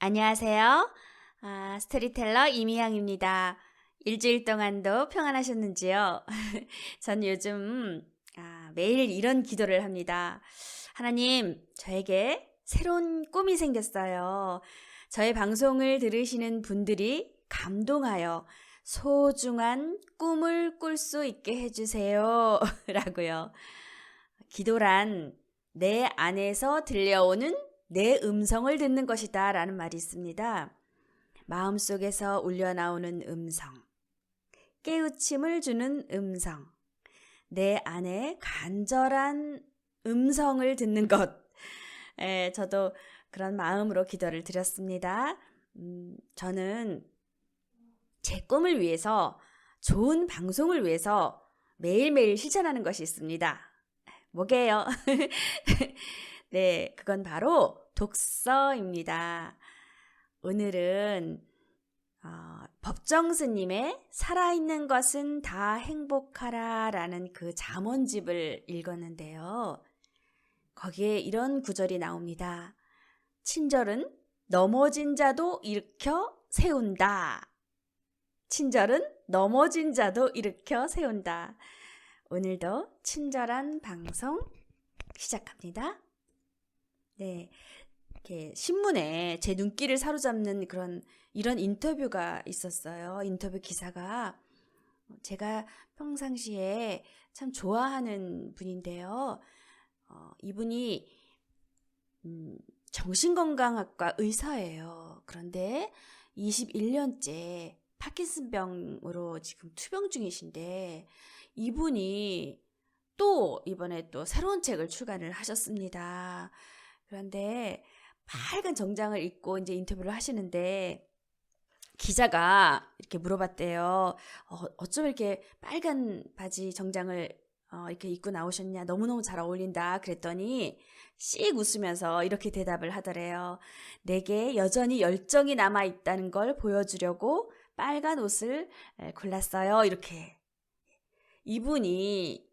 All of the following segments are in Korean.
안녕하세요. 스토리텔러 이미향입니다. 일주일 동안도 평안하셨는지요? 전 요즘 매일 이런 기도를 합니다. 하나님, 저에게 새로운 꿈이 생겼어요. 저의 방송을 들으시는 분들이 감동하여 소중한 꿈을 꿀 수 있게 해주세요. 라고요. 기도란 내 안에서 들려오는 내 음성을 듣는 것이다 라는 말이 있습니다. 마음속에서 울려나오는 음성, 깨우침을 주는 음성, 내 안에 간절한 음성을 듣는 것. 저도 그런 마음으로 기도를 드렸습니다. 저는 제 꿈을 위해서, 좋은 방송을 위해서 매일매일 실천하는 것이 있습니다. 뭐게요? 네, 그건 바로 독서입니다. 오늘은 법정 스님의 살아있는 것은 다 행복하라 라는 그 잠언집을 읽었는데요. 거기에 이런 구절이 나옵니다. 친절은 넘어진 자도 일으켜 세운다. 친절은 넘어진 자도 일으켜 세운다. 오늘도 친절한 방송 시작합니다. 네, 이렇게 신문에 제 눈길을 사로잡는 이런 인터뷰가 있었어요. 인터뷰 기사가 제가 평상시에 참 좋아하는 분인데요. 이분이 정신건강학과 의사예요. 그런데 21년째 파킨슨병으로 지금 투병 중이신데 이분이 또 이번에 또 새로운 책을 출간을 하셨습니다. 그런데 빨간 정장을 입고 이제 인터뷰를 하시는데 기자가 이렇게 물어봤대요. 어쩜 이렇게 빨간 바지 정장을 이렇게 입고 나오셨냐? 너무너무 잘 어울린다. 그랬더니 씩 웃으면서 이렇게 대답을 하더래요. 내게 여전히 열정이 남아있다는 걸 보여주려고 빨간 옷을 골랐어요. 이렇게. 이분이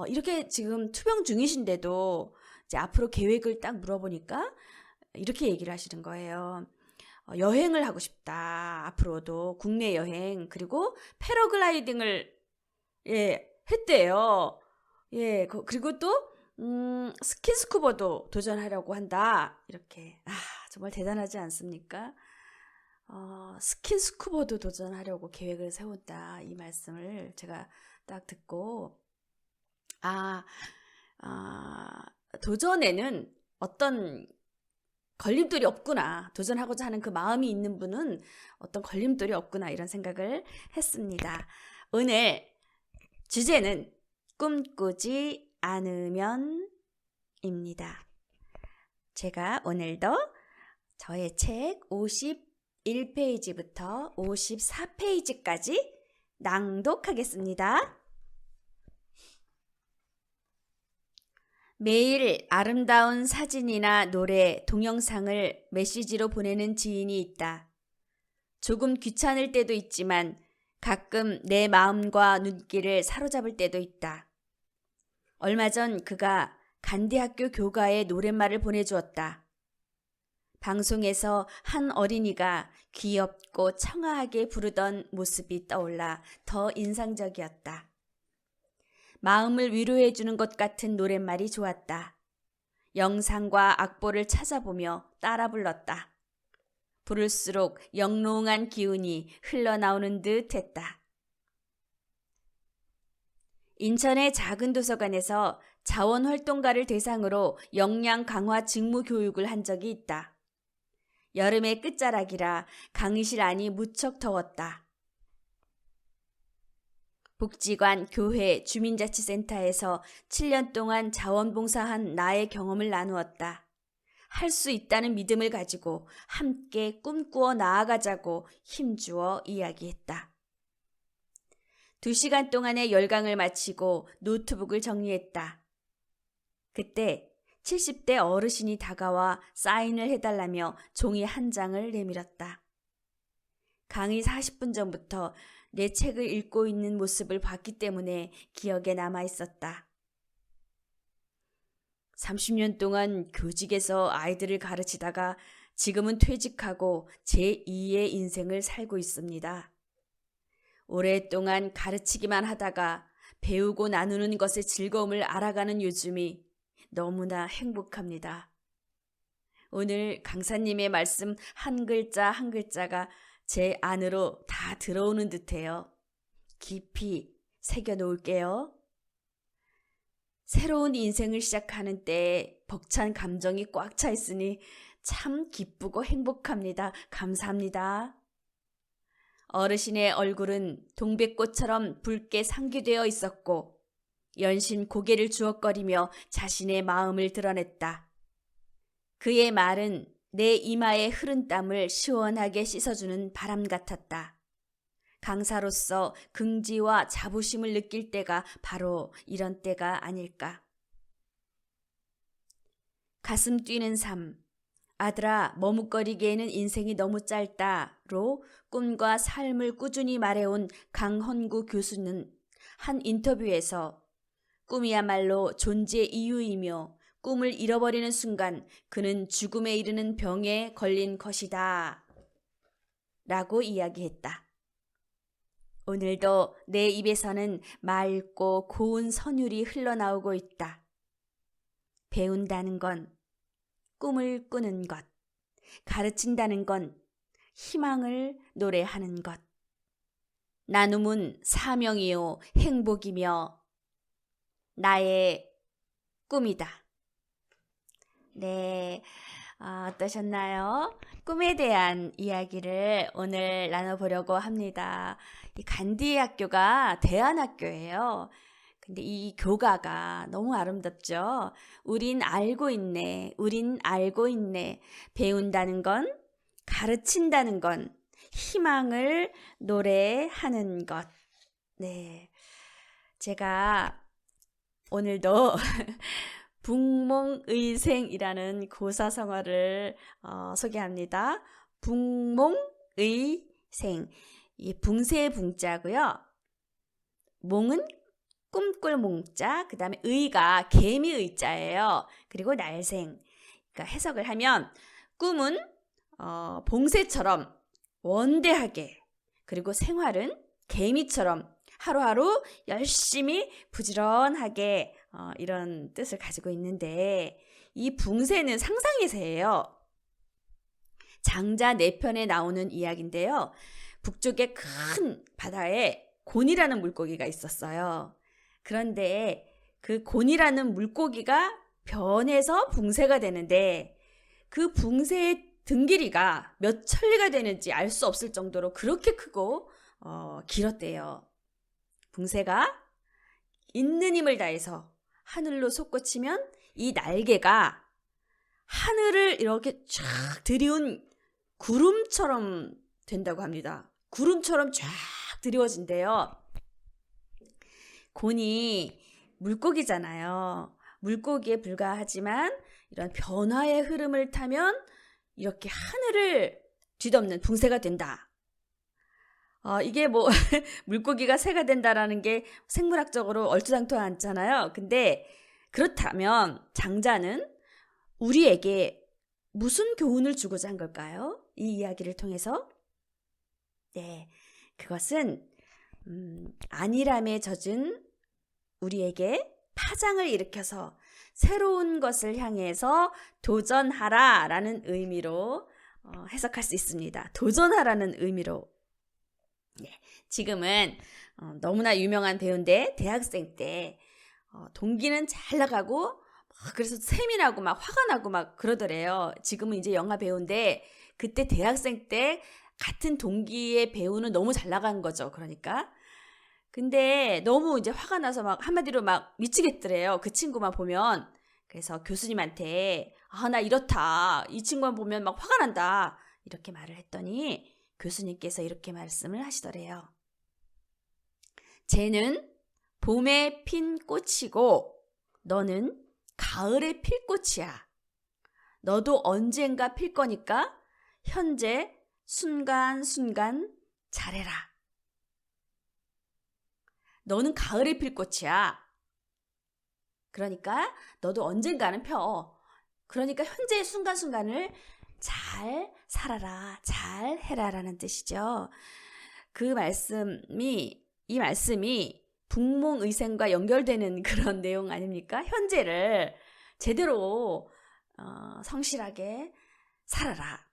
이렇게 지금 투병 중이신데도 이제 앞으로 계획을 딱 물어보니까 이렇게 얘기를 하시는 거예요. 여행을 하고 싶다. 앞으로도 국내 여행 그리고 패러글라이딩을 했대요. 그리고 또 스킨스쿠버도 도전하려고 한다. 이렇게 정말 대단하지 않습니까? 스킨스쿠버도 도전하려고 계획을 세웠다. 이 말씀을 제가 딱 듣고 도전에는 어떤 걸림돌이 없구나. 도전하고자 하는 그 마음이 있는 분은 어떤 걸림돌이 없구나. 이런 생각을 했습니다. 오늘 주제는 꿈꾸지 않으면입니다. 제가 오늘도 저의 책 51페이지부터 54페이지까지 낭독하겠습니다. 매일 아름다운 사진이나 노래, 동영상을 메시지로 보내는 지인이 있다. 조금 귀찮을 때도 있지만 가끔 내 마음과 눈길을 사로잡을 때도 있다. 얼마 전 그가 간대학교 교가에 노랫말을 보내주었다. 방송에서 한 어린이가 귀엽고 청아하게 부르던 모습이 떠올라 더 인상적이었다. 마음을 위로해주는 것 같은 노랫말이 좋았다. 영상과 악보를 찾아보며 따라 불렀다. 부를수록 영롱한 기운이 흘러나오는 듯 했다. 인천의 작은 도서관에서 자원활동가를 대상으로 역량 강화 직무 교육을 한 적이 있다. 여름의 끝자락이라 강의실 안이 무척 더웠다. 복지관, 교회, 주민자치센터에서 7년 동안 자원봉사한 나의 경험을 나누었다. 할 수 있다는 믿음을 가지고 함께 꿈꾸어 나아가자고 힘주어 이야기했다. 2시간 동안의 열강을 마치고 노트북을 정리했다. 그때 70대 어르신이 다가와 사인을 해달라며 종이 한 장을 내밀었다. 강의 40분 전부터 내 책을 읽고 있는 모습을 봤기 때문에 기억에 남아 있었다. 30년 동안 교직에서 아이들을 가르치다가 지금은 퇴직하고 제2의 인생을 살고 있습니다. 오랫동안 가르치기만 하다가 배우고 나누는 것의 즐거움을 알아가는 요즘이 너무나 행복합니다. 오늘 강사님의 말씀 한 글자 한 글자가 제 안으로 다 들어오는 듯해요. 깊이 새겨놓을게요. 새로운 인생을 시작하는 때에 벅찬 감정이 꽉 차 있으니 참 기쁘고 행복합니다. 감사합니다. 어르신의 얼굴은 동백꽃처럼 붉게 상기되어 있었고 연신 고개를 주걱거리며 자신의 마음을 드러냈다. 그의 말은 내 이마에 흐른 땀을 시원하게 씻어주는 바람 같았다. 강사로서 긍지와 자부심을 느낄 때가 바로 이런 때가 아닐까. 가슴 뛰는 삶. 아들아, 머뭇거리기에는 인생이 너무 짧다로 꿈과 삶을 꾸준히 말해온 강헌구 교수는 한 인터뷰에서 꿈이야말로 존재의 이유이며 꿈을 잃어버리는 순간 그는 죽음에 이르는 병에 걸린 것이다 라고 이야기했다. 오늘도 내 입에서는 맑고 고운 선율이 흘러나오고 있다. 배운다는 건 꿈을 꾸는 것, 가르친다는 건 희망을 노래하는 것. 나눔은 사명이요 행복이며 나의 꿈이다. 네, 어떠셨나요? 꿈에 대한 이야기를 오늘 나눠보려고 합니다. 이 간디 학교가 대안학교예요. 근데 이 교가가 너무 아름답죠? 우린 알고 있네. 우린 알고 있네. 배운다는 건, 가르친다는 건, 희망을 노래하는 것. 네. 제가 오늘도 북몽의생이라는 고사성어를 소개합니다. 북몽의생. 이 붕세의 붕자고요. 몽은 꿈꿀 몽자, 그 다음에 의가 개미 의자예요. 그리고 날생. 그러니까 해석을 하면 꿈은 봉새처럼 원대하게, 그리고 생활은 개미처럼 하루하루 열심히 부지런하게 이런 뜻을 가지고 있는데, 이 붕새는 상상의 새예요. 장자 4편에 나오는 이야기인데요. 북쪽의 큰 바다에 곤이라는 물고기가 있었어요. 그런데 그 곤이라는 물고기가 변해서 붕새가 되는데 그 붕새의 등 길이가 몇 천리가 되는지 알 수 없을 정도로 그렇게 크고 길었대요. 붕새가 있는 힘을 다해서 하늘로 솟구치면 이 날개가 하늘을 이렇게 쫙 들이운 구름처럼 된다고 합니다. 구름처럼 쫙 드리워진대요. 곤이 물고기잖아요. 물고기에 불과하지만 이런 변화의 흐름을 타면 이렇게 하늘을 뒤덮는 붕새가 된다. 이게 뭐 물고기가 새가 된다라는 게 생물학적으로 얼토당토하잖아요. 근데 그렇다면 장자는 우리에게 무슨 교훈을 주고자 한 걸까요? 이 이야기를 통해서? 네, 그것은 안일함에 젖은 우리에게 파장을 일으켜서 새로운 것을 향해서 도전하라라는 의미로 해석할 수 있습니다. 도전하라는 의미로. 네, 지금은 너무나 유명한 배우인데 대학생 때 동기는 잘 나가고 그래서 세민하고 막 화가 나고 막 그러더래요. 지금은 이제 영화 배우인데 그때 대학생 때 같은 동기의 배우는 너무 잘 나간 거죠. 그러니까. 근데 너무 이제 화가 나서 막 한마디로 막 미치겠더래요. 그 친구만 보면. 그래서 교수님한테 나 이렇다. 이 친구만 보면 막 화가 난다. 이렇게 말을 했더니 교수님께서 이렇게 말씀을 하시더래요. 쟤는 봄에 핀 꽃이고 너는 가을에 필 꽃이야. 너도 언젠가 필 거니까 현재 순간순간 잘해라. 너는 가을에 필 꽃이야. 그러니까 너도 언젠가는 펴. 그러니까 현재의 순간순간을 잘 살아라, 잘 해라라는 뜻이죠. 이 말씀이 북몽의생과 연결되는 그런 내용 아닙니까? 현재를 제대로 성실하게 살아라.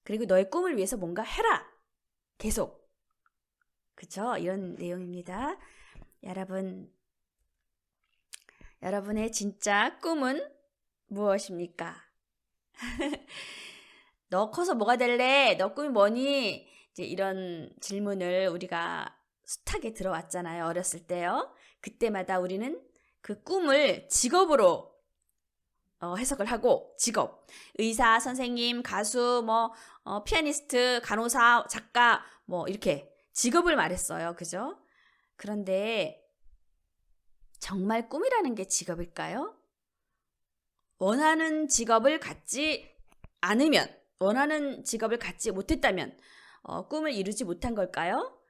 그리고 너의 꿈을 위해서 뭔가 해라. 계속. 그쵸? 이런 내용입니다. 여러분의 진짜 꿈은 무엇입니까? 너 커서 뭐가 될래? 너 꿈이 뭐니? 이제 이런 질문을 우리가 숱하게 들어왔잖아요. 어렸을 때요. 그때마다 우리는 그 꿈을 직업으로 해석을 하고, 직업, 의사, 선생님, 가수, 피아니스트, 간호사, 작가, 이렇게 직업을 말했어요. 그죠? 그런데 정말 꿈이라는 게 직업일까요? 원하는 직업을 갖지 않으면, 원하는 직업을 갖지 못했다면 꿈을 이루지 못한 걸까요?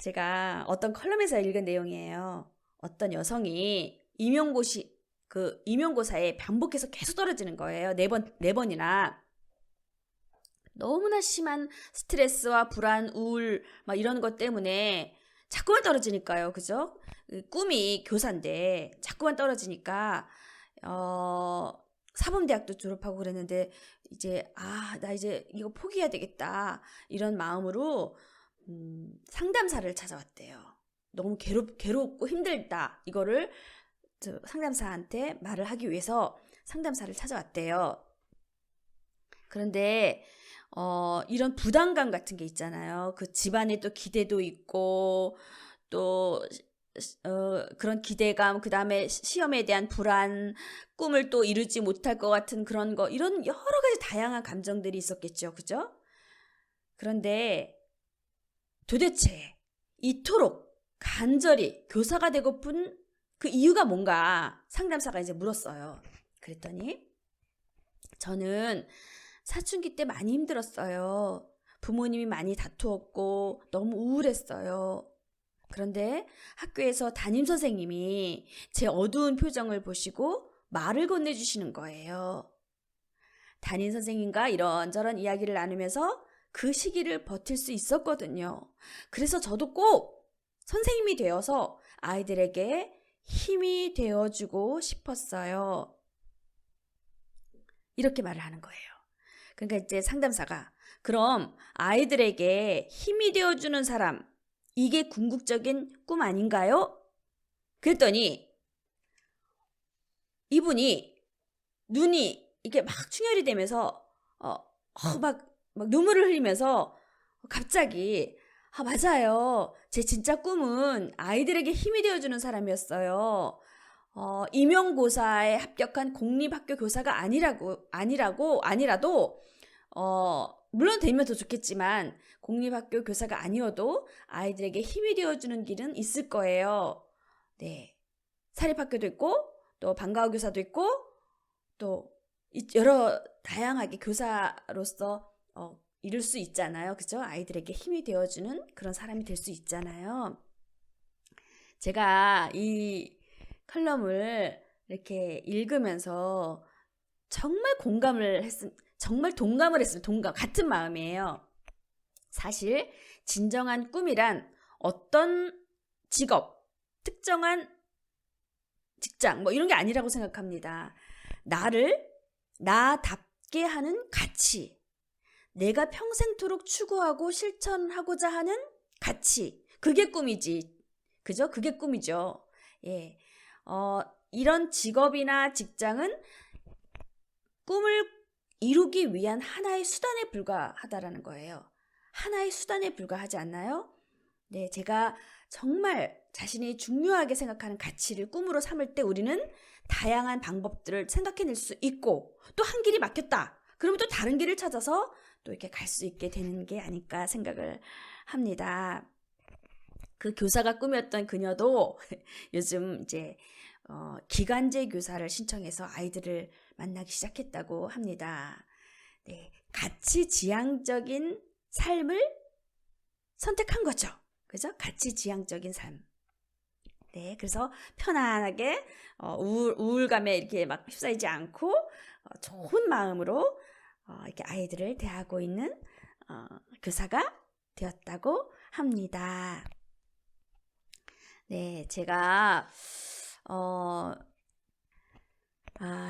제가 어떤 컬럼에서 읽은 내용이에요. 어떤 여성이 임용고사에 반복해서 계속 떨어지는 거예요. 네 번이나. 너무나 심한 스트레스와 불안, 우울 막 이런 것 때문에 자꾸만 떨어지니까요. 그죠? 꿈이 교사인데 자꾸만 떨어지니까 사범대학도 졸업하고 그랬는데 나 이제 이거 포기해야 되겠다. 이런 마음으로 상담사를 찾아왔대요. 너무 괴롭고 힘들다. 이거를 상담사한테 말을 하기 위해서 상담사를 찾아왔대요. 그런데 이런 부담감 같은 게 있잖아요. 그 집안에 또 기대도 있고 또 그런 기대감, 그 다음에 시험에 대한 불안, 꿈을 또 이루지 못할 것 같은 그런 거, 이런 여러 가지 다양한 감정들이 있었겠죠. 그죠? 그런데 도대체 이토록 간절히 교사가 되고픈 그 이유가 뭔가 상담사가 이제 물었어요. 그랬더니 저는 사춘기 때 많이 힘들었어요. 부모님이 많이 다투었고 너무 우울했어요. 그런데 학교에서 담임선생님이 제 어두운 표정을 보시고 말을 건네주시는 거예요. 담임선생님과 이런저런 이야기를 나누면서 그 시기를 버틸 수 있었거든요. 그래서 저도 꼭 선생님이 되어서 아이들에게 힘이 되어주고 싶었어요. 이렇게 말을 하는 거예요. 그러니까 이제 상담사가 그럼 아이들에게 힘이 되어주는 사람, 이게 궁극적인 꿈 아닌가요? 그랬더니 이분이 눈이 이렇게 막 충혈이 되면서 막 눈물을 흘리면서 갑자기 맞아요. 제 진짜 꿈은 아이들에게 힘이 되어주는 사람이었어요. 임용고사에 합격한 공립학교 교사가 아니라도 물론 되면 더 좋겠지만 공립학교 교사가 아니어도 아이들에게 힘이 되어주는 길은 있을 거예요. 네, 사립학교도 있고 또 방과후 교사도 있고 또 여러 다양하게 교사로서 이룰 수 있잖아요. 그죠? 아이들에게 힘이 되어주는 그런 사람이 될 수 있잖아요. 제가 이 컬럼을 이렇게 읽으면서 정말 정말 동감을 했습니다. 같은 마음이에요. 사실 진정한 꿈이란 어떤 직업, 특정한 직장 이런 게 아니라고 생각합니다. 나답게 하는 가치, 내가 평생토록 추구하고 실천하고자 하는 가치, 그게 꿈이지. 그죠? 그게 꿈이죠. 예. 이런 직업이나 직장은 꿈을 이루기 위한 하나의 수단에 불과하다라는 거예요. 하나의 수단에 불과하지 않나요? 네, 제가 정말 자신이 중요하게 생각하는 가치를 꿈으로 삼을 때 우리는 다양한 방법들을 생각해낼 수 있고 또 한 길이 막혔다. 그러면 또 다른 길을 찾아서 또 이렇게 갈 수 있게 되는 게 아닐까 생각을 합니다. 그 교사가 꿈이었던 그녀도 요즘 이제 기간제 교사를 신청해서 아이들을 만나기 시작했다고 합니다. 네, 가치지향적인 삶을 선택한 거죠. 그죠? 가치지향적인 삶. 네, 그래서 편안하게 우울감에 이렇게 막 휩싸이지 않고 좋은 마음으로 이렇게 아이들을 대하고 있는 교사가 되었다고 합니다. 네, 제가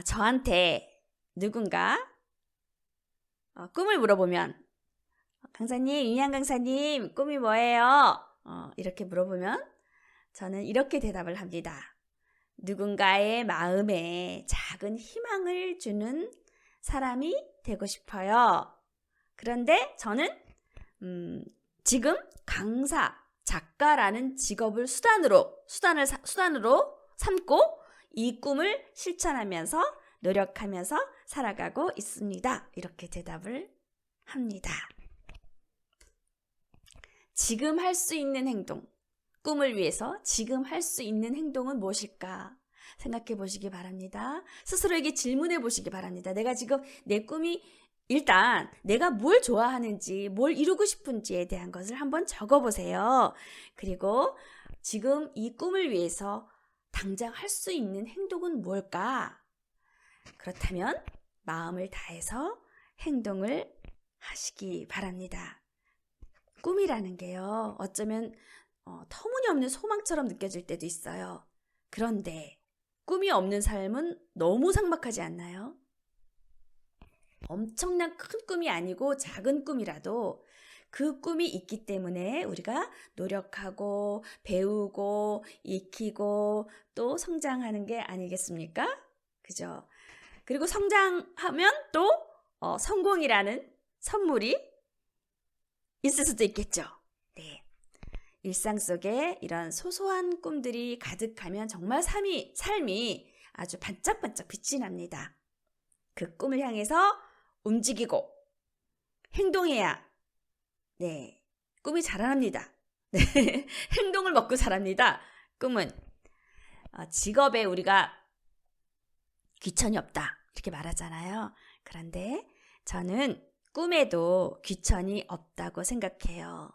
저한테 누군가 꿈을 물어보면 강사님, 윤희양 강사님, 꿈이 뭐예요? 이렇게 물어보면 저는 이렇게 대답을 합니다. 누군가의 마음에 작은 희망을 주는 사람이 되고 싶어요. 그런데 저는 지금 강사, 작가라는 직업을 수단으로 삼고 이 꿈을 실천하면서 노력하면서 살아가고 있습니다. 이렇게 대답을 합니다. 지금 할 수 있는 행동, 꿈을 위해서 지금 할 수 있는 행동은 무엇일까? 생각해 보시기 바랍니다. 스스로에게 질문해 보시기 바랍니다. 내가 지금 내 꿈이 일단 내가 뭘 좋아하는지, 뭘 이루고 싶은지에 대한 것을 한번 적어보세요. 그리고 지금 이 꿈을 위해서 당장 할 수 있는 행동은 뭘까? 그렇다면 마음을 다해서 행동을 하시기 바랍니다. 꿈이라는 게요, 어쩌면 터무니없는 소망처럼 느껴질 때도 있어요. 그런데 꿈이 없는 삶은 너무 삭막하지 않나요? 엄청난 큰 꿈이 아니고 작은 꿈이라도 그 꿈이 있기 때문에 우리가 노력하고 배우고 익히고 또 성장하는 게 아니겠습니까? 그죠? 그리고 성장하면 또 성공이라는 선물이 있을 수도 있겠죠. 네. 일상 속에 이런 소소한 꿈들이 가득하면 정말 삶이 아주 반짝반짝 빛이 납니다. 그 꿈을 향해서 움직이고 행동해야 꿈이 자라납니다. 네. 행동을 먹고 자랍니다. 꿈은 직업에 우리가 귀천이 없다 이렇게 말하잖아요. 그런데 저는 꿈에도 귀천이 없다고 생각해요.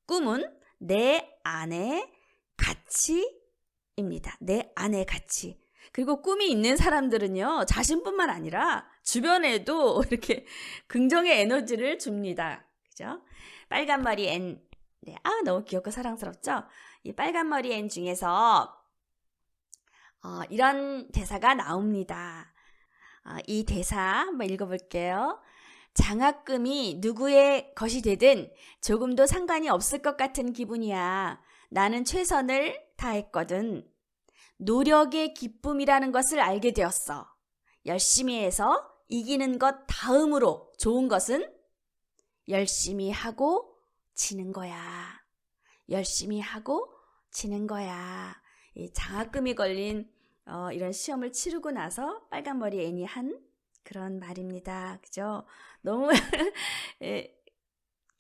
꿈은 내 안의 가치입니다. 내 안의 가치. 그리고 꿈이 있는 사람들은요, 자신뿐만 아니라 주변에도 이렇게 긍정의 에너지를 줍니다. 그죠? 빨간머리 앤. 네, 너무 귀엽고 사랑스럽죠? 이 빨간머리 앤 중에서 이런 대사가 나옵니다. 이 대사 한번 읽어볼게요. 장학금이 누구의 것이 되든 조금도 상관이 없을 것 같은 기분이야. 나는 최선을 다했거든. 노력의 기쁨이라는 것을 알게 되었어. 열심히 해서 이기는 것 다음으로 좋은 것은 열심히 하고 지는 거야. 열심히 하고 지는 거야. 이 장학금이 걸린 이런 시험을 치르고 나서 빨간머리 애니 한 그런 말입니다. 그죠? 너무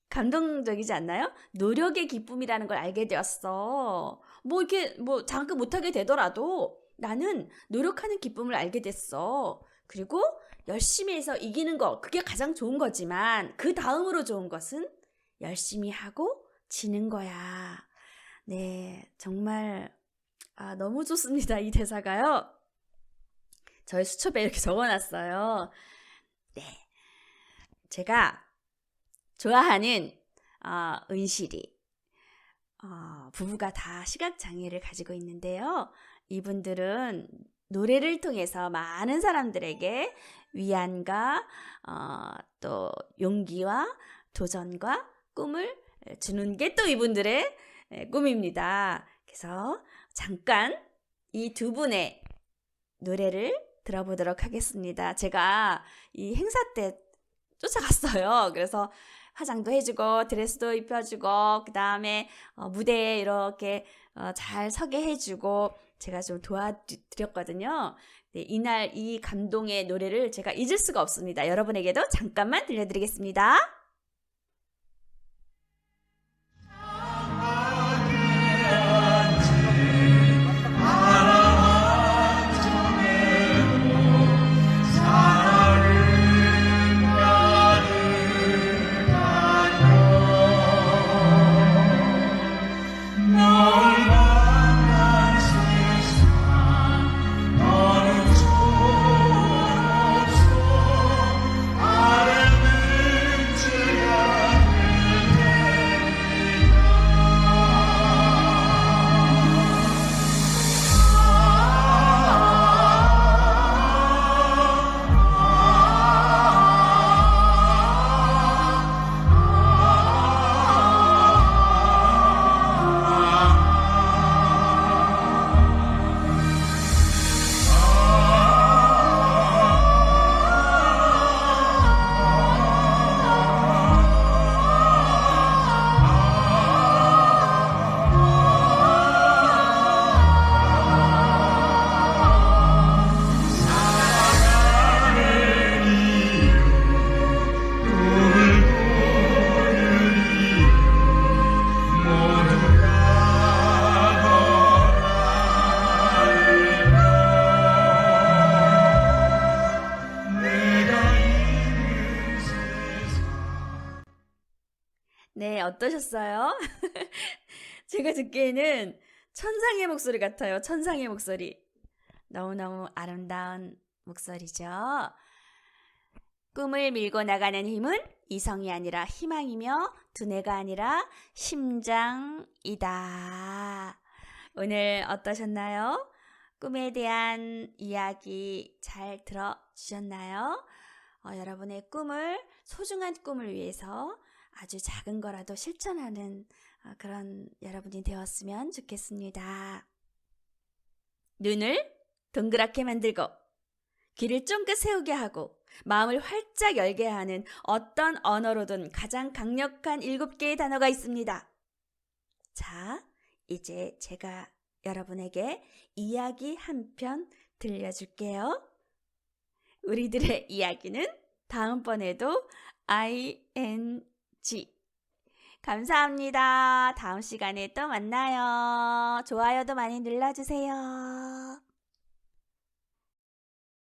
감동적이지 않나요? 노력의 기쁨이라는 걸 알게 되었어. 장학금 못하게 되더라도 나는 노력하는 기쁨을 알게 됐어. 그리고 열심히 해서 이기는 거, 그게 가장 좋은 거지만 그 다음으로 좋은 것은 열심히 하고 지는 거야. 네, 정말 너무 좋습니다. 이 대사가요. 저희 수첩에 이렇게 적어놨어요. 네, 제가 좋아하는 은실이 부부가 다 시각장애를 가지고 있는데요. 이분들은 노래를 통해서 많은 사람들에게 위안과 또 용기와 도전과 꿈을 주는 게 또 이분들의 꿈입니다. 그래서 잠깐 이 두 분의 노래를 들어보도록 하겠습니다. 제가 이 행사 때 쫓아갔어요. 그래서 화장도 해주고 드레스도 입혀주고 그 다음에 무대에 이렇게 잘 서게 해주고 제가 좀 도와드렸거든요. 네, 이날 이 감동의 노래를 제가 잊을 수가 없습니다. 여러분에게도 잠깐만 들려드리겠습니다. 널 만난 네, 어떠셨어요? 제가 듣기에는 천상의 목소리 같아요. 천상의 목소리. 너무너무 아름다운 목소리죠. 꿈을 밀고 나가는 힘은 이성이 아니라 희망이며 두뇌가 아니라 심장이다. 오늘 어떠셨나요? 꿈에 대한 이야기 잘 들어주셨나요? 여러분의 꿈을, 소중한 꿈을 위해서 아주 작은 거라도 실천하는 그런 여러분이 되었으면 좋겠습니다. 눈을 동그랗게 만들고 귀를 쫑긋 세우게 하고 마음을 활짝 열게 하는 어떤 언어로든 가장 강력한 7개의 단어가 있습니다. 자, 이제 제가 여러분에게 이야기 한 편 들려줄게요. 우리들의 이야기는 다음번에도 ing. 감사합니다. 다음 시간에 또 만나요. 좋아요도 많이 눌러주세요.